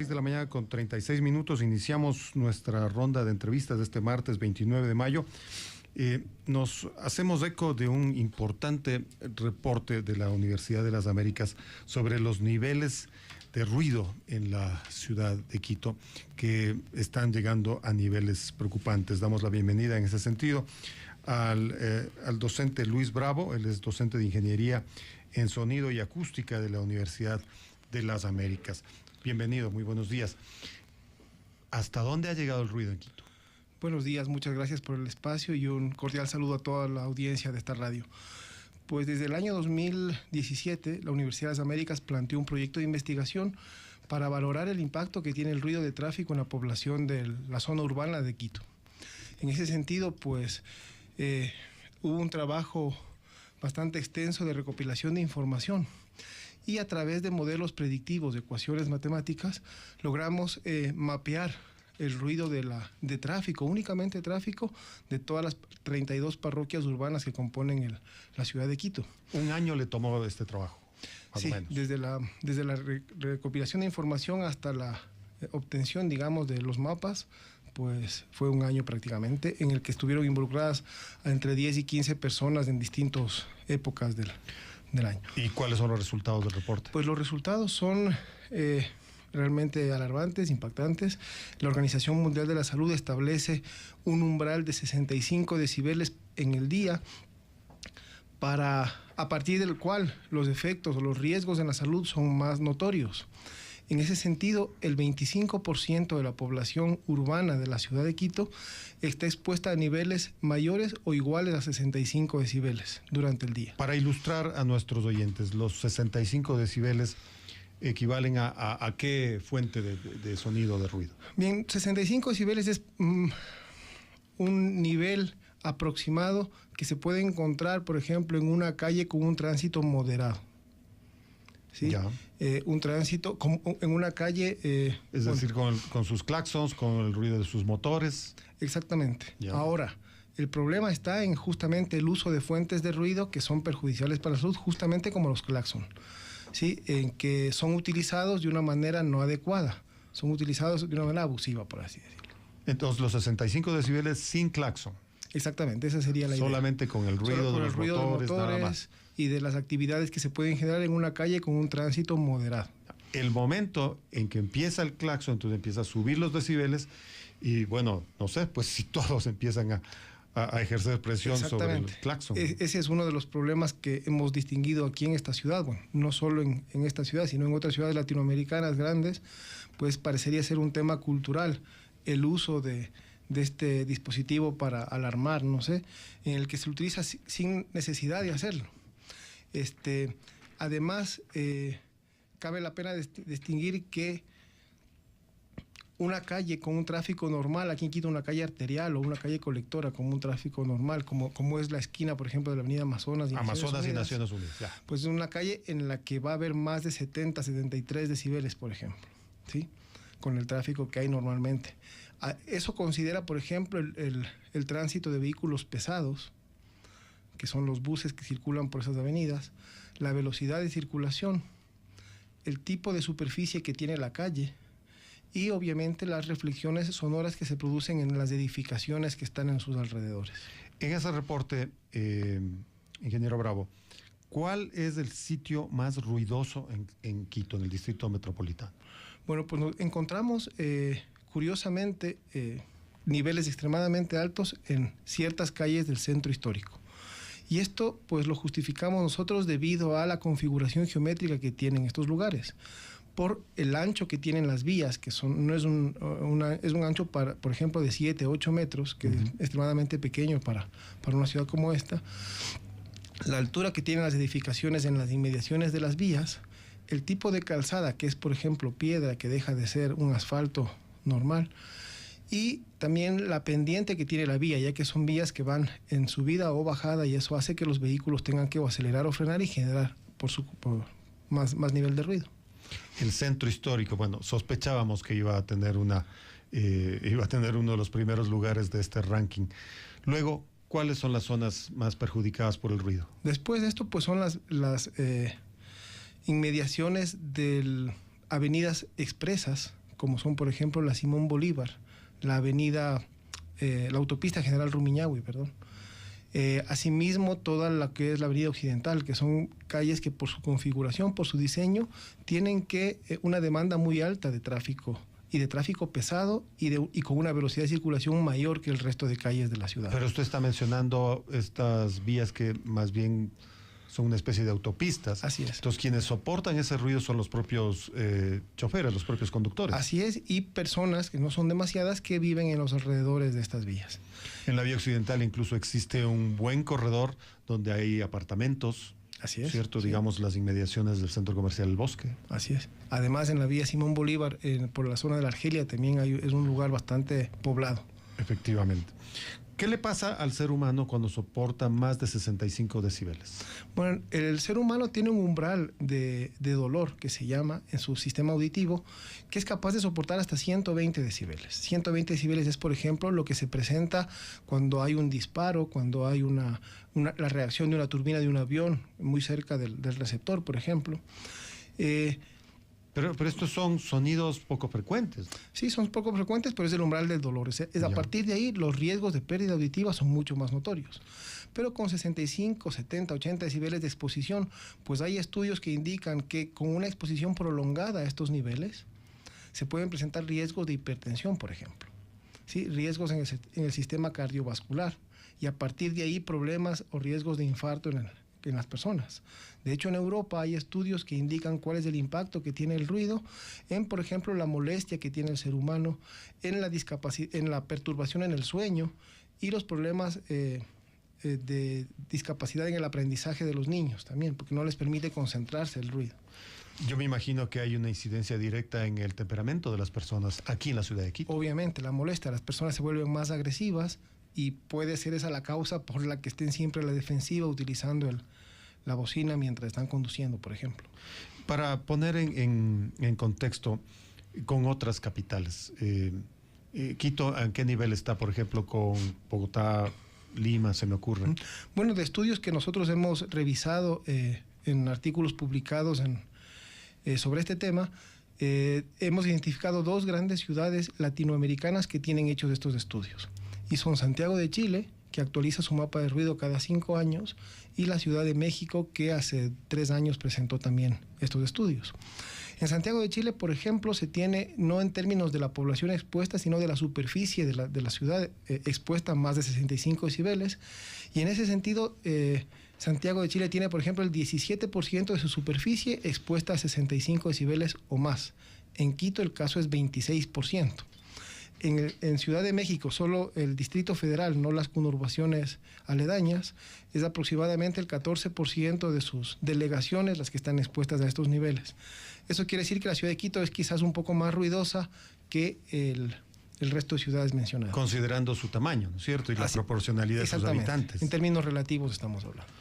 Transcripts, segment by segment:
De la mañana con 36 minutos iniciamos nuestra ronda de entrevistas de este martes 29 de mayo. Nos hacemos eco de un importante reporte de la Universidad de las Américas sobre los niveles de ruido en la ciudad de Quito, que están llegando a niveles preocupantes. Damos la bienvenida en ese sentido al docente Luis Bravo. Él es docente de Ingeniería en Sonido y Acústica de la Universidad de las Américas. Bienvenido, muy buenos días. ¿Hasta dónde ha llegado el ruido en Quito? Buenos días, muchas gracias por el espacio y un cordial saludo a toda la audiencia de esta radio. Pues desde el año 2017, la Universidad de las Américas planteó un proyecto de investigación para valorar el impacto que tiene el ruido de tráfico en la población de la zona urbana de Quito. En ese sentido, pues hubo un trabajo bastante extenso de recopilación de información. Y a través de modelos predictivos de ecuaciones matemáticas logramos mapear el ruido de tráfico, únicamente tráfico, de todas las 32 parroquias urbanas que componen la ciudad de Quito. Un año le tomó este trabajo, más o menos. Desde la recopilación de información hasta la obtención, digamos, de los mapas, pues fue un año prácticamente, en el que estuvieron involucradas entre 10 y 15 personas en distintas épocas del año. ¿Y cuáles son los resultados del reporte? Pues los resultados son realmente alarmantes, impactantes. La Organización Mundial de la Salud establece un umbral de 65 decibeles en el día, a partir del cual los efectos o los riesgos en la salud son más notorios. En ese sentido, el 25% de la población urbana de la ciudad de Quito está expuesta a niveles mayores o iguales a 65 decibeles durante el día. Para ilustrar a nuestros oyentes, los 65 decibeles equivalen a qué fuente de sonido, de ruido. Bien, 65 decibeles es un nivel aproximado que se puede encontrar, por ejemplo, en una calle con un tránsito moderado. ¿Sí? Un tránsito en una calle... es decir, con sus claxons, con el ruido de sus motores. Exactamente. Ya. Ahora, el problema está en justamente el uso de fuentes de ruido que son perjudiciales para la salud, justamente como los claxons, ¿sí? En que son utilizados de una manera no adecuada, son utilizados de una manera abusiva, por así decirlo. Entonces, los 65 decibeles sin claxon. Exactamente, esa sería la idea. Solamente con el ruido de los motores, nada más. Y de las actividades que se pueden generar en una calle con un tránsito moderado. El momento en que empieza el claxon, entonces empieza a subir los decibeles y bueno, no sé, pues si todos empiezan a ejercer presión sobre el claxon. Ese es uno de los problemas que hemos distinguido aquí en esta ciudad, bueno, no solo en esta ciudad, sino en otras ciudades latinoamericanas grandes, pues parecería ser un tema cultural, el uso de este dispositivo para alarmar, no sé, en el que se utiliza sin necesidad de hacerlo. Además, cabe la pena distinguir que una calle con un tráfico normal, aquí en Quito una calle arterial o una calle colectora con un tráfico normal, como es la esquina, por ejemplo, de la avenida Amazonas y Naciones Unidas. Ya. Pues es una calle en la que va a haber más de 70, 73 decibeles, por ejemplo, ¿sí? Con el tráfico que hay normalmente. Eso considera, por ejemplo, el tránsito de vehículos pesados, que son los buses que circulan por esas avenidas, la velocidad de circulación, el tipo de superficie que tiene la calle y obviamente las reflexiones sonoras que se producen en las edificaciones que están en sus alrededores. En ese reporte, ingeniero Bravo, ¿cuál es el sitio más ruidoso en Quito, en el distrito metropolitano? Bueno, pues nos encontramos curiosamente niveles extremadamente altos en ciertas calles del centro histórico. Y esto pues lo justificamos nosotros debido a la configuración geométrica que tienen estos lugares, por el ancho que tienen las vías, que es un ancho, por ejemplo, de 7, 8 metros, que es extremadamente pequeño para una ciudad como esta, la altura que tienen las edificaciones en las inmediaciones de las vías, el tipo de calzada, que es, por ejemplo, piedra, que deja de ser un asfalto normal, y también la pendiente que tiene la vía, ya que son vías que van en subida o bajada, y eso hace que los vehículos tengan que o acelerar o frenar y generar por más nivel de ruido. El centro histórico, bueno, sospechábamos que iba a tener uno de los primeros lugares de este ranking. Luego, ¿cuáles son las zonas más perjudicadas por el ruido? Después de esto, pues son las inmediaciones de avenidas expresas, como son, por ejemplo, la Simón Bolívar, la avenida, la autopista General Rumiñahui, perdón. Asimismo, toda la que es la avenida Occidental, que son calles que por su configuración, por su diseño, tienen una demanda muy alta de tráfico, y de tráfico pesado y con una velocidad de circulación mayor que el resto de calles de la ciudad. Pero usted está mencionando estas vías que más bien son una especie de autopistas. Así es. Entonces, quienes soportan ese ruido son los propios choferes, los propios conductores. Así es, y personas, que no son demasiadas, que viven en los alrededores de estas vías. En la vía occidental incluso existe un buen corredor donde hay apartamentos. Así es. ¿Cierto? Sí. Digamos, las inmediaciones del centro comercial El Bosque. Así es. Además, en la vía Simón Bolívar, por la zona de la Argelia, también es un lugar bastante poblado. Efectivamente. ¿Qué le pasa al ser humano cuando soporta más de 65 decibeles? Bueno, el ser humano tiene un umbral de dolor, que se llama, en su sistema auditivo, que es capaz de soportar hasta 120 decibeles. 120 decibeles es, por ejemplo, lo que se presenta cuando hay un disparo, cuando hay la reacción de una turbina de un avión muy cerca del receptor, por ejemplo. Pero estos son sonidos poco frecuentes. Sí, son poco frecuentes, pero es el umbral del dolor. A partir de ahí, los riesgos de pérdida auditiva son mucho más notorios. Pero con 65, 70, 80 decibeles de exposición, pues hay estudios que indican que con una exposición prolongada a estos niveles, se pueden presentar riesgos de hipertensión, por ejemplo. ¿Sí? Riesgos en el sistema cardiovascular. Y a partir de ahí, problemas o riesgos de infarto en las personas. De hecho, en Europa hay estudios que indican cuál es el impacto que tiene el ruido en, por ejemplo, la molestia que tiene el ser humano, en la perturbación en el sueño y los problemas de discapacidad en el aprendizaje de los niños también, porque no les permite concentrarse el ruido. Yo me imagino que hay una incidencia directa en el temperamento de las personas aquí en la ciudad de Quito. Obviamente, la molestia, las personas se vuelven más agresivas y puede ser esa la causa por la que estén siempre a la defensiva utilizando la bocina mientras están conduciendo, por ejemplo. Para poner en contexto con otras capitales, Quito, ¿en qué nivel está, por ejemplo, con Bogotá, Lima, se me ocurre? Bueno, de estudios que nosotros hemos revisado en artículos publicados sobre este tema, hemos identificado 2 grandes ciudades latinoamericanas que tienen hechos estos estudios. Y son Santiago de Chile, que actualiza su mapa de ruido cada 5 años, y la Ciudad de México, que hace 3 años presentó también estos estudios. En Santiago de Chile, por ejemplo, se tiene, no en términos de la población expuesta, sino de la superficie de la ciudad expuesta a más de 65 decibeles, y en ese sentido, Santiago de Chile tiene, por ejemplo, el 17% de su superficie expuesta a 65 decibeles o más. En Quito el caso es 26%. En Ciudad de México, solo el Distrito Federal, no las conurbaciones aledañas, es aproximadamente el 14% de sus delegaciones las que están expuestas a estos niveles. Eso quiere decir que la ciudad de Quito es quizás un poco más ruidosa que el resto de ciudades mencionadas. Considerando su tamaño, ¿no es cierto? Y la proporcionalidad de sus habitantes. En términos relativos estamos hablando.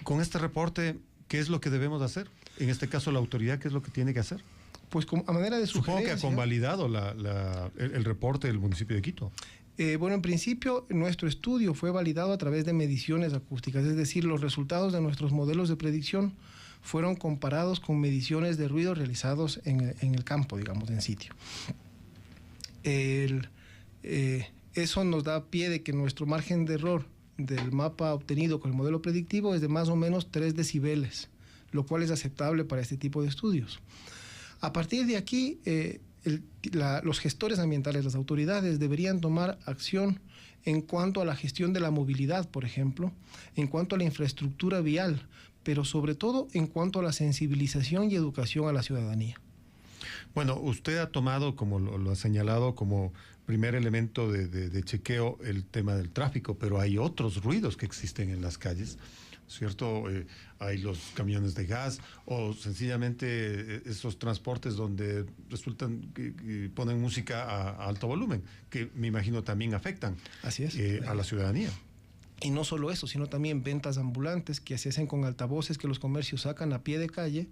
Con este reporte, ¿qué es lo que debemos hacer? En este caso, la autoridad, ¿qué es lo que tiene que hacer? Pues a manera de sugerencia... Supongo que ha convalidado el reporte del municipio de Quito. Bueno, en principio, nuestro estudio fue validado a través de mediciones acústicas, es decir, los resultados de nuestros modelos de predicción fueron comparados con mediciones de ruido realizados en el campo, digamos, en sitio. Eso nos da pie de que nuestro margen de error del mapa obtenido con el modelo predictivo es de más o menos 3 decibeles, lo cual es aceptable para este tipo de estudios. A partir de aquí, los gestores ambientales, las autoridades, deberían tomar acción en cuanto a la gestión de la movilidad, por ejemplo, en cuanto a la infraestructura vial, pero sobre todo en cuanto a la sensibilización y educación a la ciudadanía. Bueno, usted ha tomado, como lo ha señalado, como primer elemento de chequeo el tema del tráfico, pero hay otros ruidos que existen en las calles, ¿cierto? Hay los camiones de gas o sencillamente esos transportes donde resultan que ponen música a alto volumen, que me imagino también afectan Así es, a la ciudadanía. Y no solo eso, sino también ventas ambulantes que se hacen con altavoces que los comercios sacan a pie de calle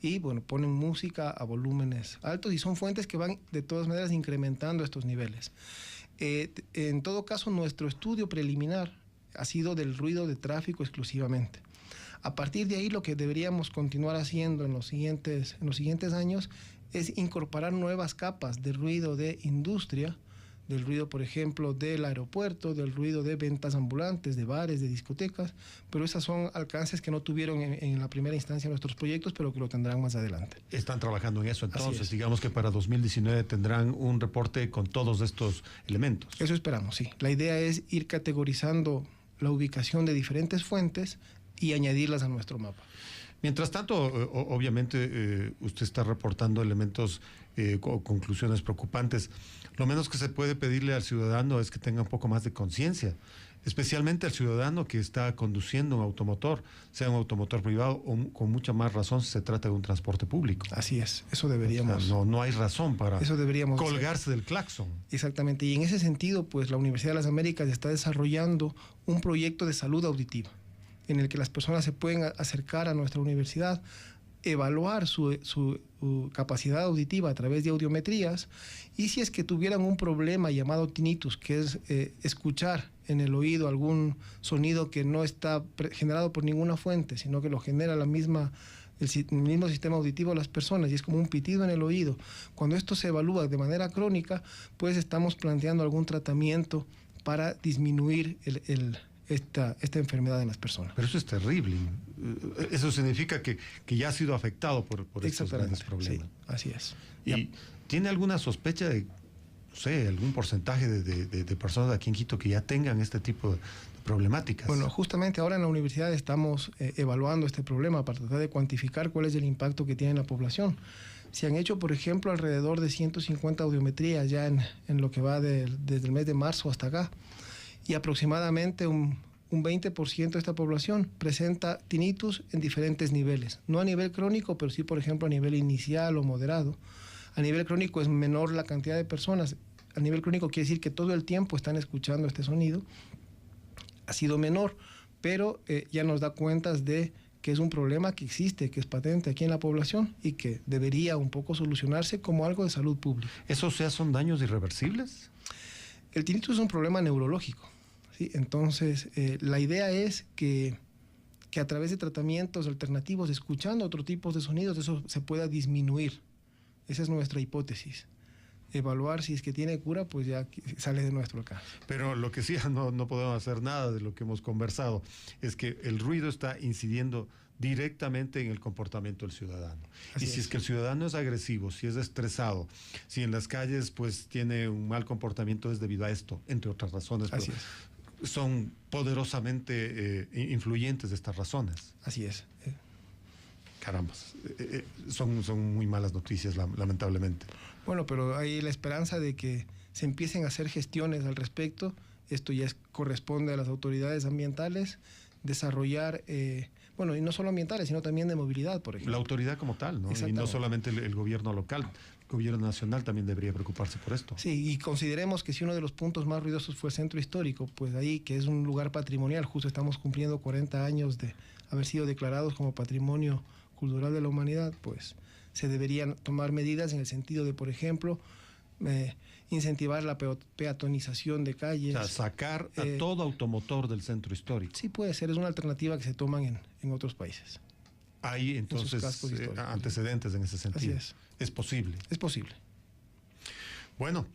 y, bueno, ponen música a volúmenes altos y son fuentes que van de todas maneras incrementando estos niveles. En todo caso, nuestro estudio preliminar ha sido del ruido de tráfico exclusivamente. A partir de ahí, lo que deberíamos continuar haciendo en los siguientes años es incorporar nuevas capas de ruido de industria, del ruido, por ejemplo, del aeropuerto, del ruido de ventas ambulantes, de bares, de discotecas, pero esos son alcances que no tuvieron en la primera instancia nuestros proyectos, pero que lo tendrán más adelante. Están trabajando en eso, entonces, digamos que para 2019 tendrán un reporte con todos estos elementos. Eso esperamos, sí. La idea es ir categorizando la ubicación de diferentes fuentes y añadirlas a nuestro mapa. Mientras tanto, obviamente, usted está reportando elementos o conclusiones preocupantes. Lo menos que se puede pedirle al ciudadano es que tenga un poco más de conciencia, especialmente al ciudadano que está conduciendo un automotor, sea un automotor privado o con mucha más razón si se trata de un transporte público. Así es, eso deberíamos... O sea, no hay razón para colgarse hacer. Del claxon. Exactamente, y en ese sentido, pues la Universidad de las Américas está desarrollando un proyecto de salud auditiva, en el que las personas se pueden acercar a nuestra universidad, evaluar su capacidad auditiva a través de audiometrías, y si es que tuvieran un problema llamado tinnitus, que es escuchar en el oído algún sonido que no está generado por ninguna fuente, sino que lo genera el mismo sistema auditivo de las personas, y es como un pitido en el oído. Cuando esto se evalúa de manera crónica, pues estamos planteando algún tratamiento para disminuir esta enfermedad en las personas. Pero eso es terrible. Eso significa que ya ha sido afectado por estos grandes problemas. Sí, así es. ¿Y tiene alguna sospecha de, no sé, algún porcentaje de personas aquí en Quito que ya tengan este tipo de problemáticas? Bueno, justamente ahora en la universidad estamos evaluando este problema para tratar de cuantificar cuál es el impacto que tiene en la población. Se han hecho, por ejemplo, alrededor de 150 audiometrías ya en lo que va desde el mes de marzo hasta acá. Y aproximadamente un 20% de esta población presenta tinnitus en diferentes niveles. No a nivel crónico, pero sí, por ejemplo, a nivel inicial o moderado. A nivel crónico es menor la cantidad de personas. A nivel crónico quiere decir que todo el tiempo están escuchando este sonido. Ha sido menor, pero ya nos da cuentas de que es un problema que existe, que es patente aquí en la población y que debería un poco solucionarse como algo de salud pública. ¿Eso son daños irreversibles? El tinnitus es un problema neurológico, ¿sí? Entonces, la idea es que a través de tratamientos alternativos, escuchando otro tipo de sonidos, eso se pueda disminuir. Esa es nuestra hipótesis. Evaluar si es que tiene cura, pues ya sale de nuestro alcance. Pero lo que sí no podemos hacer nada de lo que hemos conversado es que el ruido está incidiendo directamente en el comportamiento del ciudadano. Y si es que el ciudadano es agresivo, si es estresado, si en las calles pues tiene un mal comportamiento, es debido a esto, entre otras razones. Así es. Son poderosamente influyentes estas razones. Así es. Carambas, son muy malas noticias, lamentablemente. Bueno, pero hay la esperanza de que se empiecen a hacer gestiones al respecto. Esto ya corresponde a las autoridades ambientales, desarrollar, y no solo ambientales, sino también de movilidad, por ejemplo. La autoridad como tal, ¿no? Y no solamente el gobierno local, el gobierno nacional también debería preocuparse por esto. Sí, y consideremos que si uno de los puntos más ruidosos fue el centro histórico, pues ahí, que es un lugar patrimonial, justo estamos cumpliendo 40 años de haber sido declarados como Patrimonio Cultural de la Humanidad, pues se deberían tomar medidas en el sentido de, por ejemplo, incentivar la peatonización de calles. O sea, sacar a todo automotor del centro histórico. Sí puede ser, es una alternativa que se toman en otros países. Hay entonces antecedentes en ese sentido. Así es. ¿Es posible? Es posible. Bueno,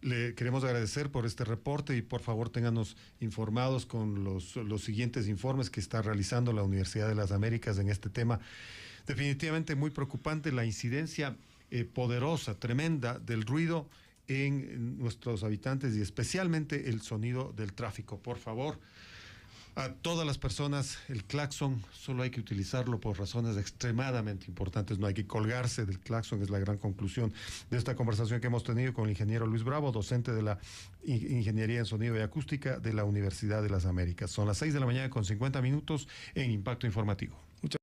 le queremos agradecer por este reporte y por favor ténganos informados con los siguientes informes que está realizando la Universidad de las Américas en este tema. Definitivamente muy preocupante la incidencia poderosa, tremenda del ruido en nuestros habitantes y especialmente el sonido del tráfico. Por favor, a todas las personas, el claxon solo hay que utilizarlo por razones extremadamente importantes. No hay que colgarse del claxon, es la gran conclusión de esta conversación que hemos tenido con el ingeniero Luis Bravo, docente de la Ingeniería en Sonido y Acústica de la Universidad de las Américas. Son las 6:50 a.m. en Impacto Informativo. Muchas